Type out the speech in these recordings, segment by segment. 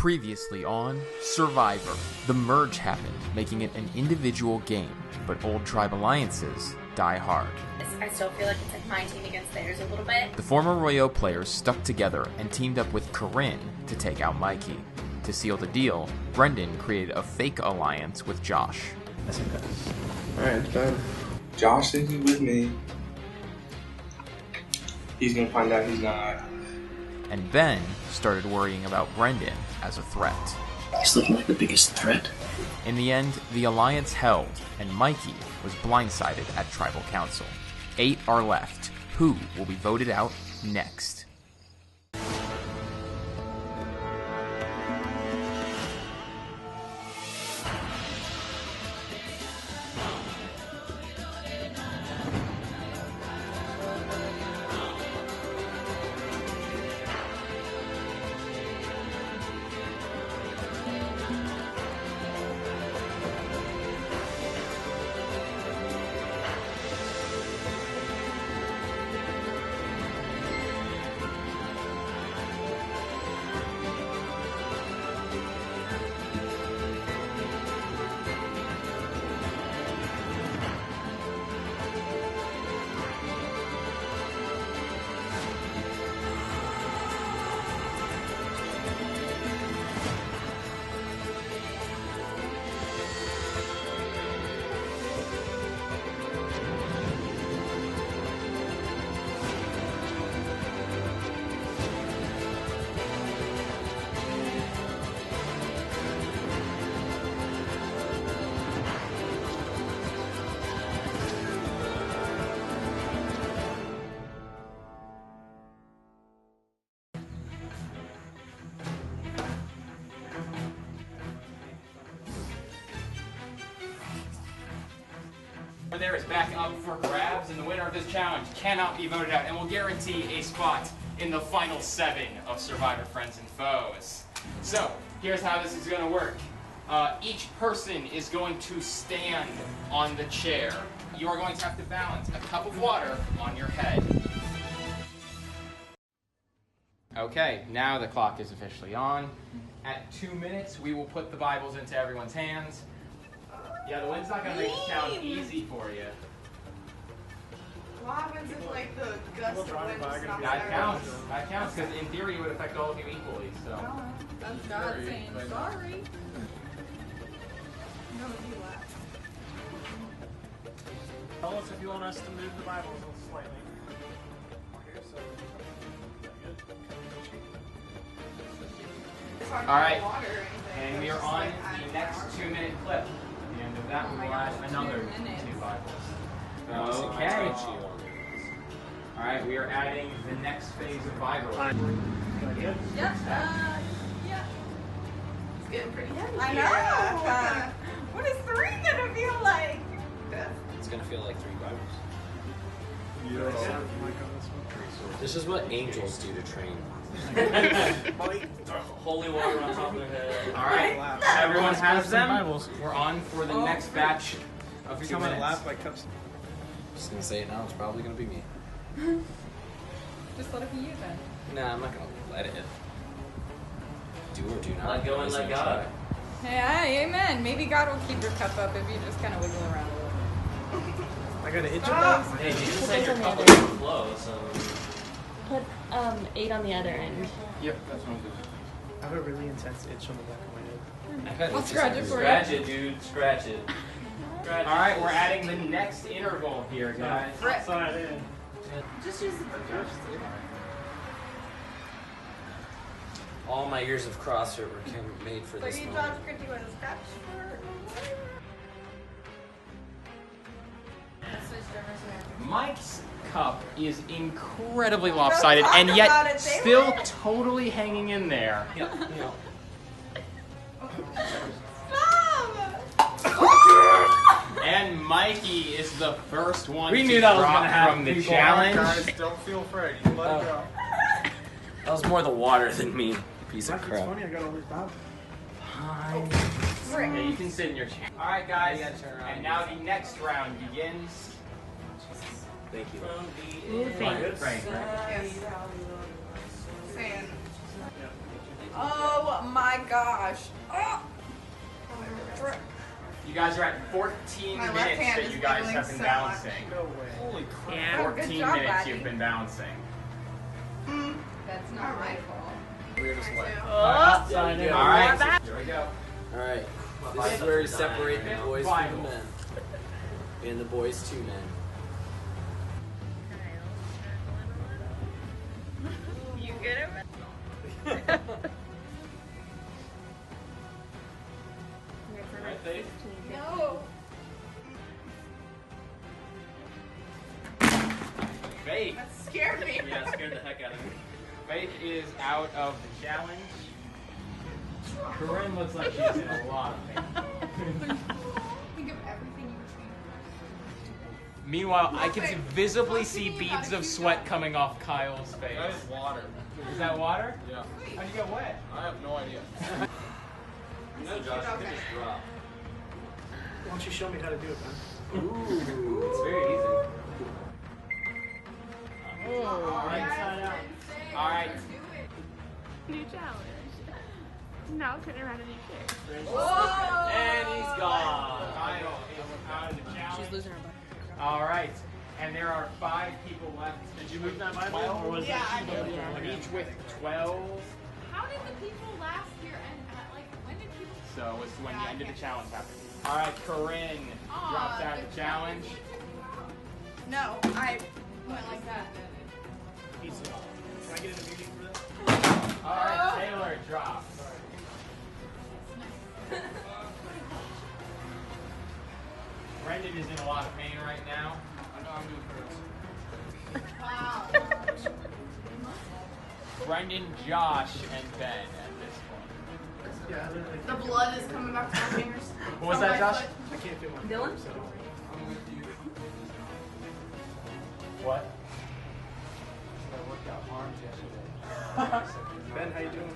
Previously on Survivor. The merge happened, making it an individual game, but old tribe alliances die hard. I still feel like it's like my team against theirs a little bit. The former Royo players stuck together and teamed up with Coryne to take out Mikey. To seal the deal, Brenden created a fake alliance with Josh. Alright, it's done. Josh thinks he's with me. He's gonna find out he's not. And Ben started worrying about Brenden as a threat. He's looking like the biggest threat. In the end, the alliance held, and Mikey was blindsided at Tribal Council. 8 are left. Who will be voted out next? There is back up for grabs, and the winner of this challenge cannot be voted out and will guarantee a spot in the final 7 of Survivor Friends and Foes. So, here's how this is going to work. Each person is going to stand on the chair. You are going to have to balance a cup of water on your head. Okay, now the clock is officially on. At 2 minutes, we will put the Bibles into everyone's hands. Yeah, the wind's not going to make this challenge easy for you. What happens if, like, the gust of wind just knocks That counts. That counts, because in theory it would affect all of you equally, so. Oh, that's God saying sorry. No, you laugh. Tell us if you want us to move the Bibles slightly. Alright, and we are on the next 2-minute clip. At the end of that, we will add another 2 Bibles. Okay. Alright, we are adding the next phase of Bible. Yeah. It's getting pretty heavy. I know. What is 3 gonna feel like? It's gonna feel like 3 Bibles. Yeah. This is what angels do to train. Holy water on top of their head. Alright, everyone has them. We're on for the next batch of 2 minutes. Just gonna say it now, it's probably gonna be me. Just let it be you then. Nah, I'm not gonna let it. Do or do not. Let go and let God. Hey, amen. Maybe God will keep your cup up if you just kind of wiggle around a little. I got an itch Stop. above. Hey, Jesus said your cup will flow, so. Put 8 on the other end. Yep, that's what I'm doing. I have a really intense itch on the back of my head. I'll scratch it for you. Scratch it, dude. Scratch it. Alright, we're adding the next interval here, guys. Outside in. Just use the All my years of CrossFit were made for So this you moment. Josh could do a scratch for Mike's cup is incredibly lopsided and talk yet about it, still Taylor. totally hanging in there. And Mikey is the first one We to knew that was drop gonna happen, from the people. challenge. Guys, don't feel afraid. You let it go. That was more the water than me. Piece of It's crap. funny, I got all these Bibles. Yeah, you can sit in your chair. Alright guys, and now the next round begins. Thank you. Frank. Yes. Saying. Oh my gosh. Oh. You guys are at 14 My left minutes hand that is you guys wiggling have been so balancing. No way. Holy crap. Yeah. 14 Good job, minutes Abby. you've been balancing. That's not my fault. Weirdest way. Oh, Sign in. Alright, here we go. Alright. This is where we separate the boys from the men. And the boys to men. You get it? No. Faith. That scared me. Yeah, it scared the heck out of me. Faith is out of the challenge. Coryne looks like she's in a lot of pain. Think of everything you Meanwhile, I can visibly see beads of sweat coming off Kyle's face. That is water. Is that water? Yeah. How'd you get wet? I have no idea. No, Josh, you can just drop. Why don't you show me how to do it, man? Ooh, it's very easy. Alright. New challenge. Now turn around and eat cake. And he's gone. Kyle is out of the challenge. She's losing her butt. Alright. And there are 5 people left. Did you move that Bible? Or was Yeah, that I did. Okay. Each with 12. How did the people last year end at, like, when did people... So it's when the end of the challenge happened. Alright, Coryne drops out of the challenge. No, I went like that. Pizza. Can I get in a meeting for this? Alright, Taylor drops. Brenden is in a lot of pain right now. I know I'm doing first. Wow. Brenden, Josh, and Ben at this point. Yeah, I literally The blood is coming back to my fingers. What was From that, my Josh? foot. I can't feel my Dylan? so I'm with you. What? I worked out arms yesterday. Ben, how you doing?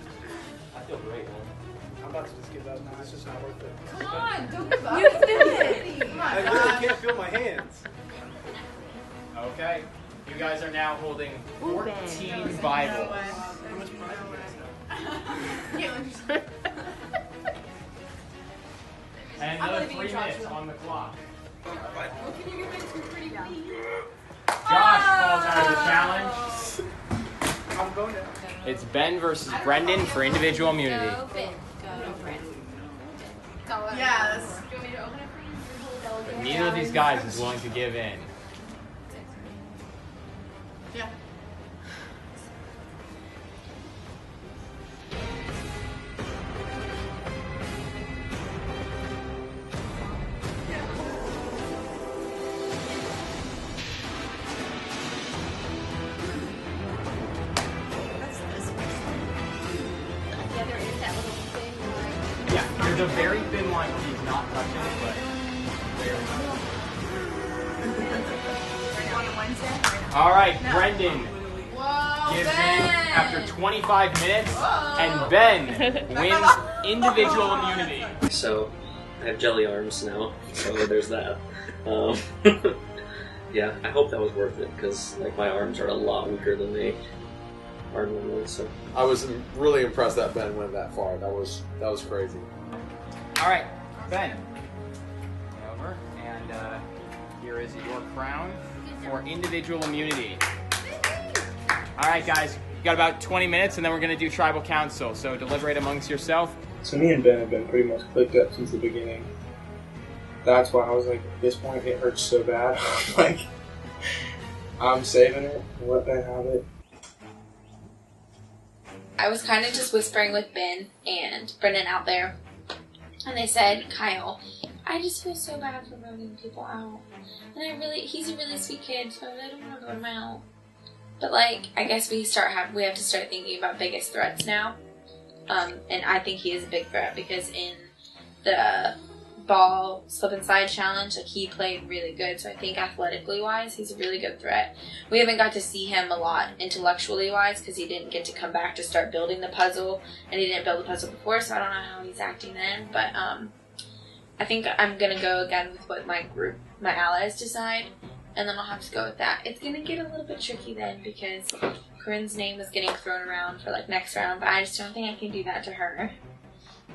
I feel great, man. I'm about to just give up now. It's just not worth it. Come on, don't give up. You did it. Come I on, really Josh. can't feel my hands. Okay. You guys are now holding Ooh, 14 Ben. Bibles. No way. How much pride do you guys have? Caitlin just- And I'm another leaving 3 you, Josh. minutes on the clock. Well, can you give me two pretty please? Josh falls out of the challenge. I'm going down. It's Ben versus Brenden for individual immunity. Go, Ben. Go, Brenden. Yes. Do you want me to open it for you? But neither of these guys is willing to give in. Yeah. Yeah, there is that little thing where, Yeah, there's a very thin line where he's not touching it, but very On a Wednesday? All right, Brenden Whoa, gives Ben. in after 25 minutes, Whoa. and Ben wins individual immunity. So, I have jelly arms now, so there's that. Yeah, I hope that was worth it, because like my arms are a lot weaker than they are normally, so. I was really impressed that Ben went that far. That was crazy. All right, Ben. Over, and here is your crown for individual immunity. All right, guys, you got about 20 minutes, and then we're going to do tribal council. So deliberate amongst yourself. So me and Ben have been pretty much clicked up since the beginning. That's why I was like, at this point, it hurts so bad. Like, I'm saving it and let Ben have it. I was kind of just whispering with Ben and Brenden out there, and they said, Kyle, I just feel so bad for voting people out. And he's a really sweet kid, so I don't want to vote him out. But like, I guess we have to start thinking about biggest threats now. And I think he is a big threat because in the ball slip and slide challenge, like he played really good. So I think athletically wise, he's a really good threat. We haven't got to see him a lot intellectually wise because he didn't get to come back to start building the puzzle, and he didn't build the puzzle before, so I don't know how he's acting then. But I think I'm gonna go again with what my allies decide, and then I'll have to go with that. It's gonna get a little bit tricky then because Coryne's name was getting thrown around for like next round, but I just don't think I can do that to her.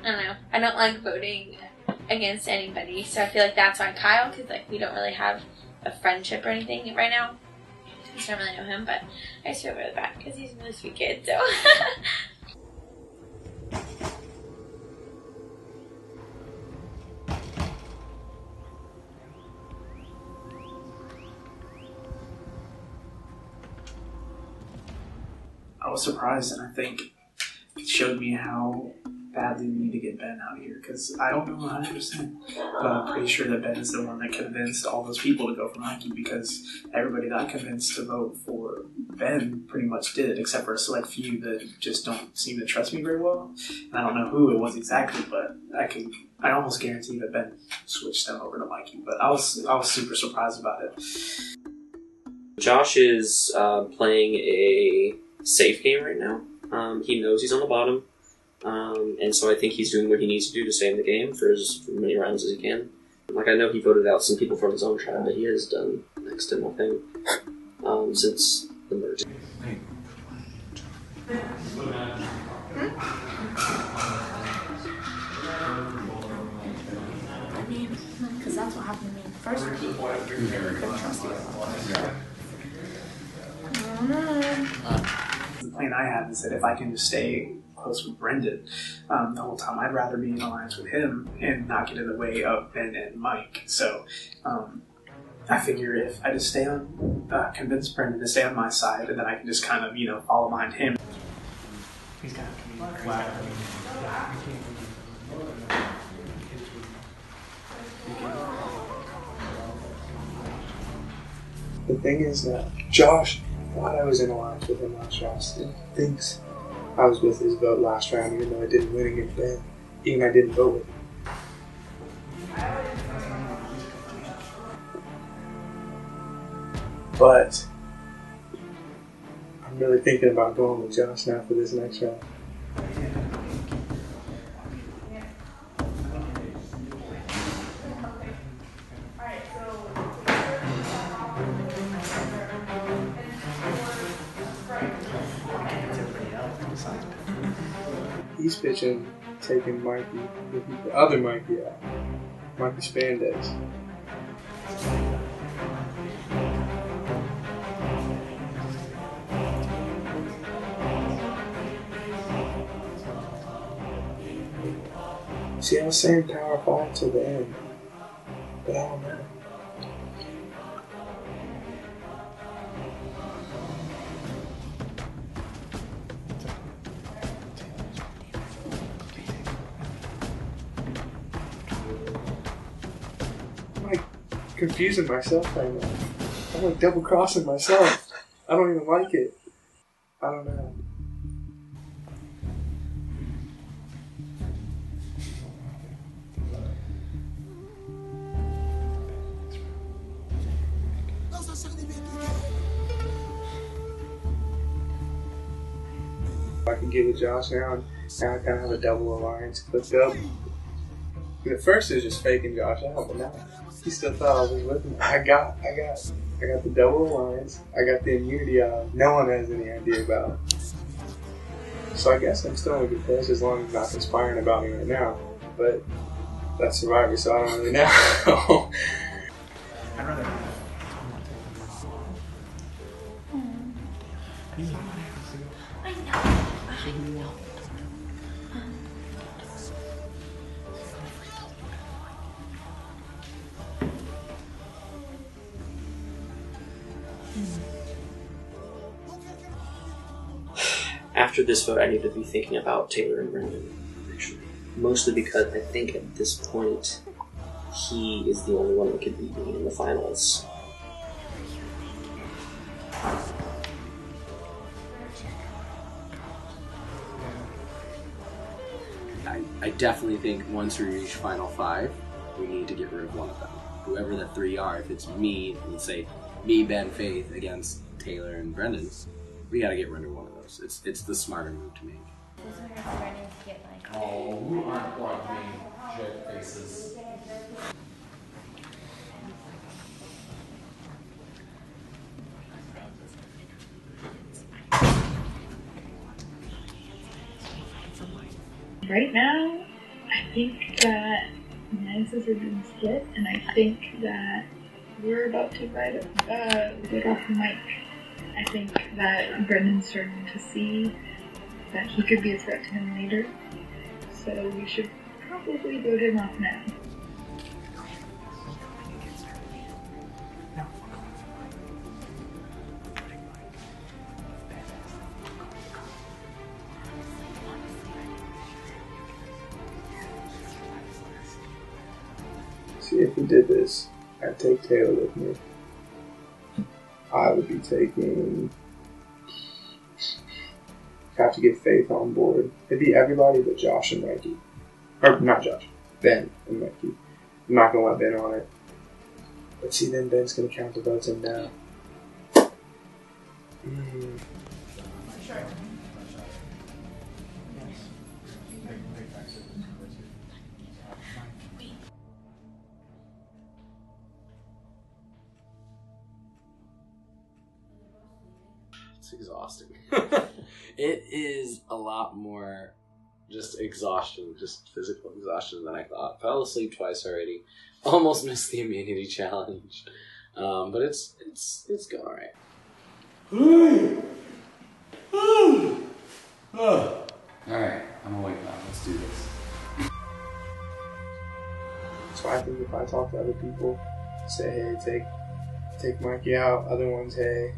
I don't know. I don't like voting against anybody, so I feel like that's why Kyle, because like we don't really have a friendship or anything right now. I just don't really know him, but I just feel really bad because he's a really sweet kid, so. I was surprised, and I think it showed me how badly we need to get Ben out of here, because I don't know 100%, but I'm pretty sure that Ben is the one that convinced all those people to go for Mikey, because everybody that I convinced to vote for Ben pretty much did, except for a select few that just don't seem to trust me very well. And I don't know who it was exactly, but I almost guarantee that Ben switched them over to Mikey, but I was super surprised about it. Josh is playing a safe game right now. He knows he's on the bottom, and so I think he's doing what he needs to do to stay in the game for as many rounds as he can. Like, I know he voted out some people from his own tribe, but he has done next to nothing since the merge. I mean, because that's what happened to me first week. Couldn't trust you. I don't know. The plan I have is that if I can just stay close with Brenden the whole time, I'd rather be in alliance with him and not get in the way of Ben and Mike. So I figure if I just stay on, convince Brenden to stay on my side, and then I can just kind of, follow behind him. He's kind of flat. The thing is that Josh thought I was in alliance with him last round. Still thinks I was with his vote last round, even though I didn't win against Ben. Even I didn't vote with him. But I'm really thinking about going with Josh now for this next round. He's pitching, taking Mikey, the other Mikey out. Mikey Spandex. See, I was saying power forward to the end, but I don't know. I'm like confusing myself right now. I'm like double crossing myself. I don't even like it. I don't know. I can get with Josh now, and now I kind of have a double alliance clicked up. And at first it was just faking Josh out, but now he still thought I was with him. I got the double alliance. I got the immunity no one has any idea about. So I guess I'm still in a good place as long as he's not conspiring about me right now. But that's Survivor, so I don't really know. I'd rather. After this vote, I need to be thinking about Taylor and Brenden, actually. Mostly because I think at this point, he is the only one that could beat me in the finals. I definitely think once we reach Final 5, we need to get rid of one of them. Whoever the three are, if it's me, let's say me, Ben, Faith against Taylor and Brenden, we gotta get rid of one of those. It's the smarter move to make. Oh, who aren't like me, jet faces. Right now, I think that Negus are being split, and I think that we're about to get off the mic. I think that Brendan's starting to see that he could be a threat to him later, so we should probably vote him off now. See, if we did this, I'd take Taylor with me. I would be taking... have to get Faith on board. It'd be everybody but Josh and Mikey. Or, not Josh. Ben and Mikey. I'm not going to let Ben on it. But see, then Ben's going to count the votes in now. It's exhausting. It is a lot more just exhaustion, just physical exhaustion than I thought. Fell asleep twice already. Almost missed the immunity challenge. But it's going alright. Alright, I'm awake now. Let's do this. So I think if I talk to other people, say, hey, take Mikey out. Other ones, hey,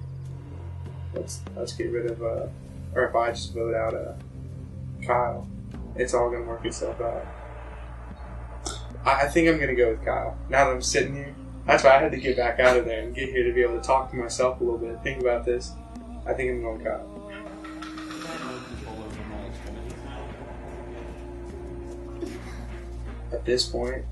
let's get rid of, or if I just vote out Kyle, it's all going to work itself out. I think I'm going to go with Kyle. Now that I'm sitting here, that's why I had to get back out of there and get here to be able to talk to myself a little bit, think about this. I think I'm going Kyle. At this point,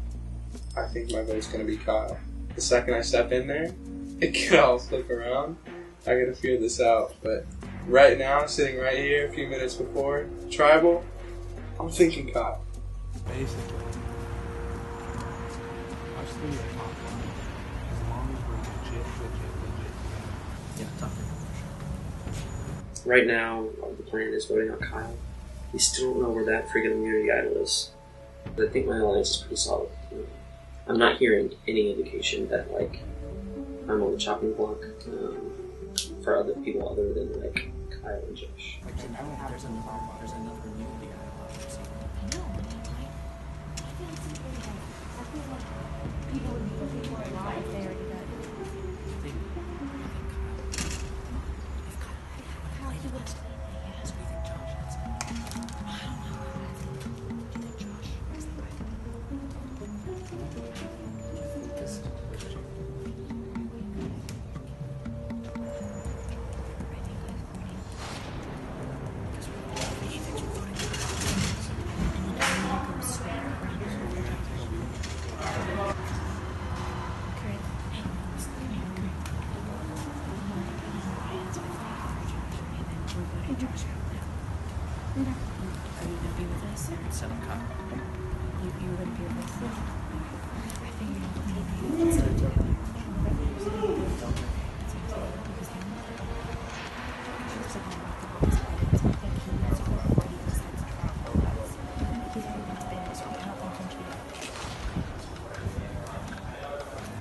I think my vote's going to be Kyle. The second I step in there, it could all flip around. I got to feel this out, but right now, sitting right here, a few minutes before Tribal, I'm thinking Kyle. Basically, I still get top line. As long as we're legit. Yeah, top Right now, the plan is voting out Kyle. We still don't know where that freaking immunity idol is. But I think my alliance is pretty solid. I'm not hearing any indication that, like, I'm on the chopping block for other people other than, like, Kyle and Josh. There's another immunity idol out there somewhere. I know, but I feel like people would be looking for a lot if they already got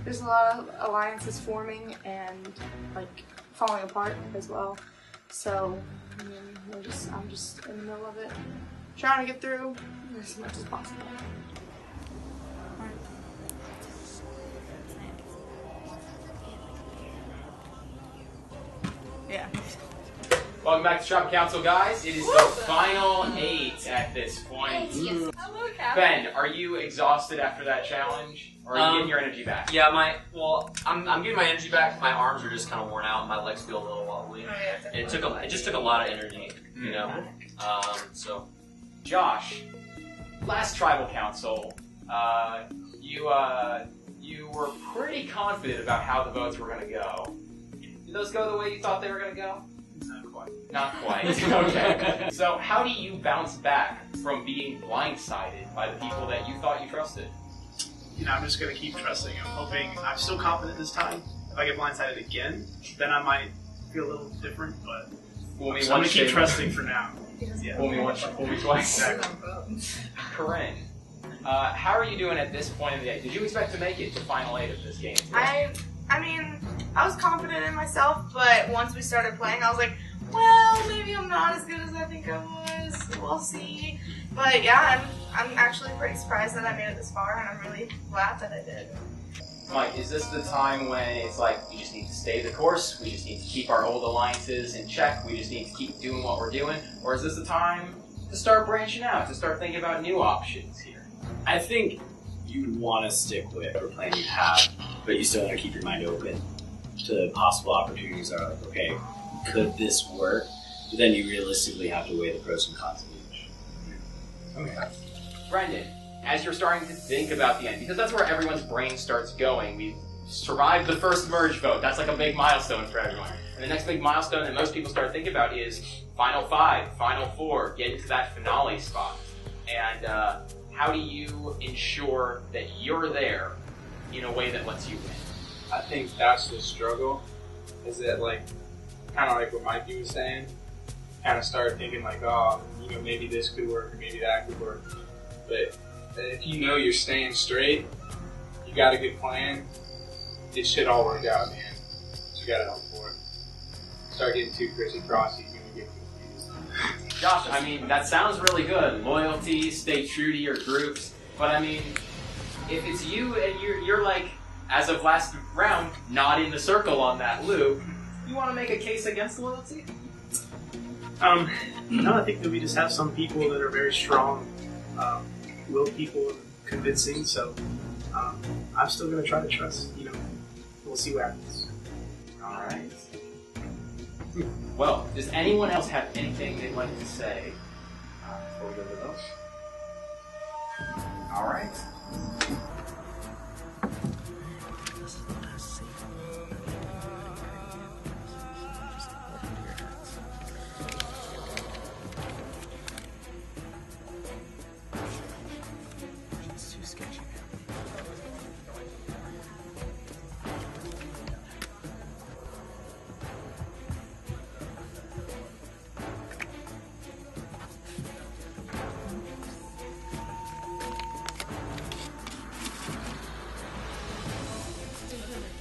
There's a lot of alliances forming and like falling apart as well. So I mean, I'm just in the middle of it, trying to get through as much as possible. Yeah. Welcome back to Tribal Council, guys. It is the final 8 at this point. Hello, Captain. Ben, are you exhausted after that challenge? Or are you getting your energy back? Yeah, I'm getting my energy back. My arms are just kind of worn out. My legs feel a little wobbly. It just took a lot of energy, you know. So, Josh, last Tribal Council, you were pretty confident about how the votes were going to go. Did those go the way you thought they were going to go? Not quite. Not quite. Okay. So, how do you bounce back from being blindsided by the people that you thought you trusted? You know, I'm just going to keep trusting. I'm hoping, I'm still confident this time. If I get blindsided again, then I might feel a little different, but Well, I mean, so I'm going to keep trusting for now. Yeah. Fool me once, fool me twice. Coryne, how are you doing at this point in the day? Did you expect to make it to Final 8 of this game? I mean, I was confident in myself, but once we started playing, I was like, well, maybe I'm not as good as I think I was. We'll see. But yeah, I'm actually pretty surprised that I made it this far, and I'm really glad that I did. Mike, is this the time when it's like, we just need to stay the course, we just need to keep our old alliances in check, we just need to keep doing what we're doing? Or is this the time to start branching out, to start thinking about new options here? I think you want to stick with the plan you have, but you still want to keep your mind open to possible opportunities that are like, okay, could this work? But then you realistically have to weigh the pros and cons of each. Okay. Brenden, as you're starting to think about the end, because that's where everyone's brain starts going, we've survived the first merge vote. That's like a big milestone for everyone. And the next big milestone that most people start thinking about is Final 5, Final 4, get into that finale spot. And how do you ensure that you're there in a way that lets you win? I think that's the struggle, is that like, kind of like what Mikey was saying, kind of start thinking like, oh, you know, maybe this could work or maybe that could work. But if you know you're staying straight, you got a good plan, it should all work out, man. So you got to hope for it. Start getting too crissy-crossy, you're going to get confused. Josh, I mean, that sounds really good. Loyalty, stay true to your groups. But I mean, if it's you and you're like, as of last round, not in the circle on that loop, you want to make a case against loyalty? No, I think that we just have some people that are very strong, willed people, and convincing. So I'm still going to try to trust. You know, we'll see what happens. All right. Well, does anyone else have anything they'd like to say before we go to those? All right.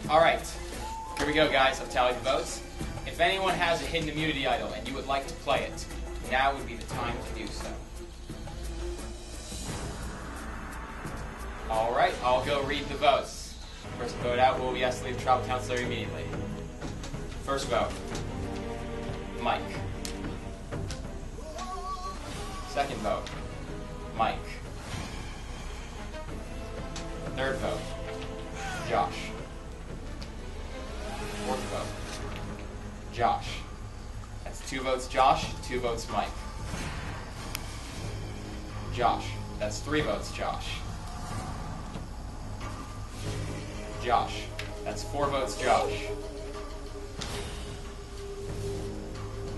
Alright, here we go guys, I've tallied the votes. If anyone has a hidden immunity idol and you would like to play it, now would be the time to do so. Alright, I'll go read the votes. First vote out will be asked to leave the tribal counselor immediately. First vote, Mike. Second vote, Mike. Third vote, Josh. Fourth vote, Josh. That's 2 votes Josh, 2 votes Mike. Josh. That's 3 votes Josh. Josh. That's 4 votes Josh.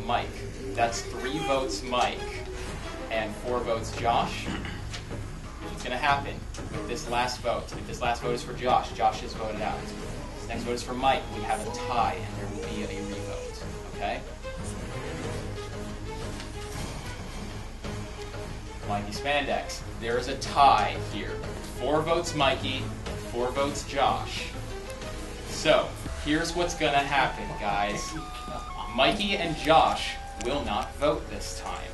Mike. That's 3 votes Mike and 4 votes Josh. What's going to happen with this last vote? If this last vote is for Josh, Josh is voted out. This next vote is for Mike. We have a tie, and there will be a revote. Okay? Mikey Spandex. There is a tie here. 4 votes Mikey, 4 votes Josh. So, here's what's going to happen, guys. Mikey and Josh will not vote this time.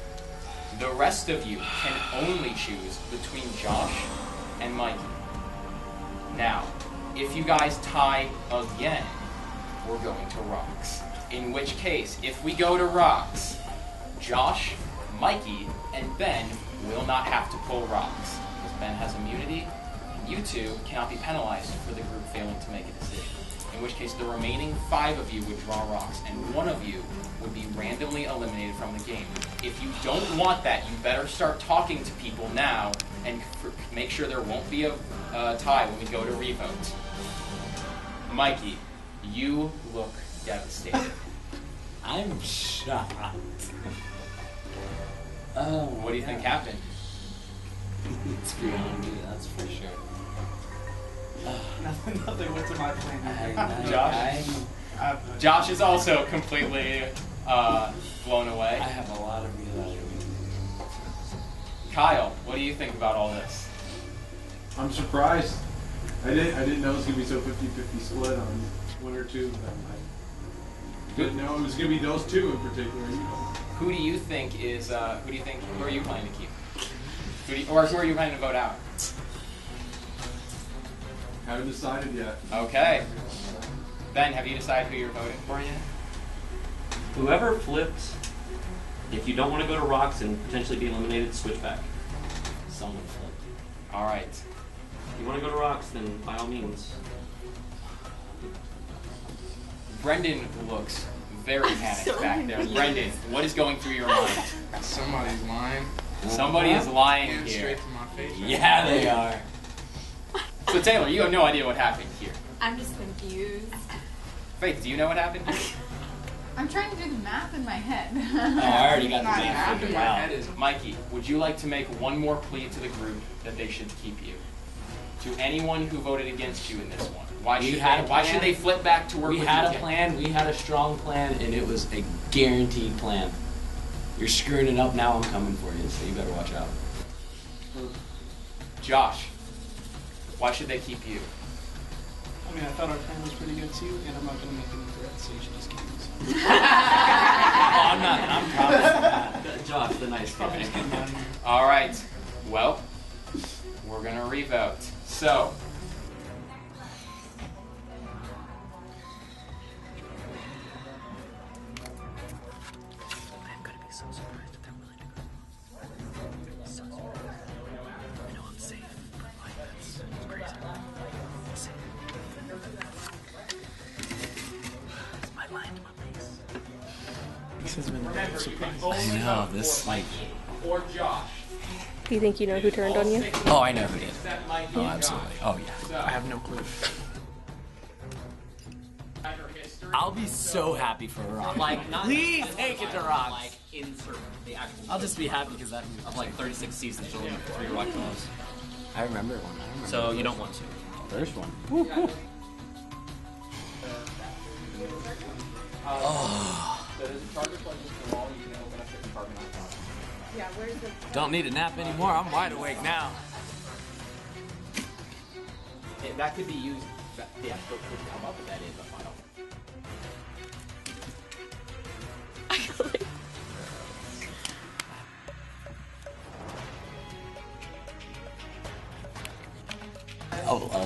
The rest of you can only choose between Josh and Mikey. Now, if you guys tie again, we're going to rocks. In which case, if we go to rocks, Josh, Mikey, and Ben will not have to pull rocks, because Ben has immunity, and you two cannot be penalized for the group failing to make a decision. In which case, the remaining 5 of you would draw rocks, and 1 of you would be randomly eliminated from the game. If you don't want that, you better start talking to people now, and make sure there won't be a tie when we go to revote. Mikey, you look devastated. I'm shocked. What do you think happened? It's beyond me, that's for sure. Nothing went to my plan. Josh is also completely blown away. I have a lot of realizations. Kyle, what do you think about all this? I'm surprised. I didn't know it was gonna be so 50-50 split on one or two of them. I didn't know it was gonna be those two in particular. You know. Who do you think who are you planning to keep? Who are you planning to vote out? Haven't decided yet. Okay. Ben, have you decided who you're voting for yet? Whoever flips, if you don't want to go to rocks and potentially be eliminated, switch back. Someone flipped. All right. If you want to go to rocks, then by all means. Brenden looks very panicked back there. Brenden, what is going through your mind? Somebody's lying. Somebody is lying Hands here. straight to my face. Yeah, they are. So Taylor, you have no idea what happened here. I'm just confused. Faith, do you know what happened here? I'm trying to do the math in my head. Oh, I already got the Not math figured happening. out. Mikey, would you like to make one more plea to the group that they should keep you? To anyone who voted against you in this one. Why should they flip back to work We with had you a again? plan, we had a strong plan, and it was a guaranteed plan. You're screwing it up now, I'm coming for you, so you better watch out. Josh, why should they keep you? I mean, I thought our plan was pretty good too, and I'm not going to make any threats, so you should just keep this. I'm promising. Josh, the nice guy. All right. Well, we're gonna revote. So, I'm going to be so surprised if they're willing to go. So surprised. I know I'm safe, but like, that's crazy. I'm safe. It's my mind to my face. This has been a surprise. I know, this, like... or Josh. Do you think you know who turned on you? Oh, I know who did. Oh, absolutely. Oh, yeah. I have no clue. I'll be so happy for a rock. Please take it to rocks. Like, insert the actual. I'll just be happy because that of like 36 seasons, you'll only 3 rock calls. I remember one. So you don't want to. First one. Woo-hoo. Oh. Yeah, where's the... Don't need a nap anymore. I'm wide awake now. That could be used. Yeah, could come up with that in the final.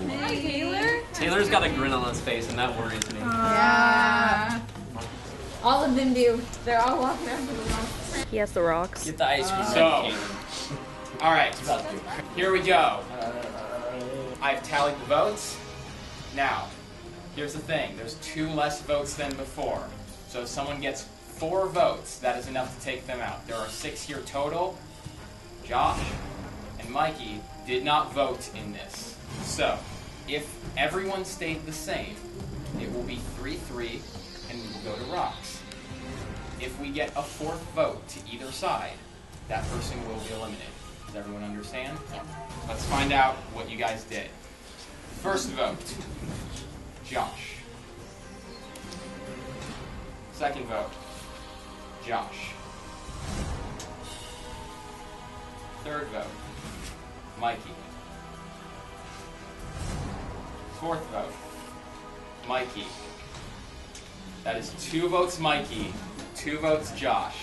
Hey, Taylor? Taylor's got a grin on his face, and that worries me. Yeah. All of them do. They're all walking after the rock. He has the rocks. Get the ice cream. So, all right, here we go. I've tallied the votes. Now, here's the thing. There's 2 less votes than before. So if someone gets 4 votes, that is enough to take them out. There are 6 here total. Josh and Mikey did not vote in this. So, if everyone stayed the same, it will be 3-3, and we will go to rocks. If we get a 4th vote to either side, that person will be eliminated. Does everyone understand? Let's find out what you guys did. First vote, Josh. Second vote, Josh. Third vote, Mikey. 4th vote, Mikey. That is 2 votes Mikey, 2 votes Josh.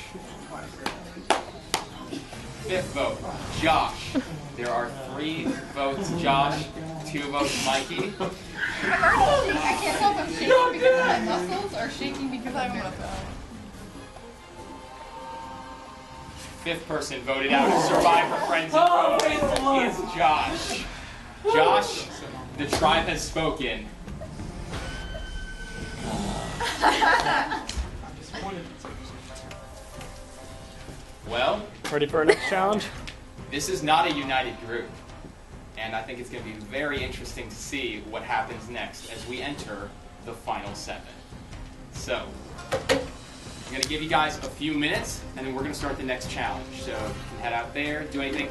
5th vote, Josh. There are 3 votes Josh, 2 votes Mikey. I can't tell if I'm shaking because of my muscles or shaking because I'm gonna throw. 5th person voted out of Survivor Friends and Foes is Josh. Josh, the tribe has spoken. Well, ready for our next challenge? This is not a united group, and I think it's going to be very interesting to see what happens next as we enter the final 7. So, I'm going to give you guys a few minutes, and then we're going to start the next challenge. So, you can head out there, do anything.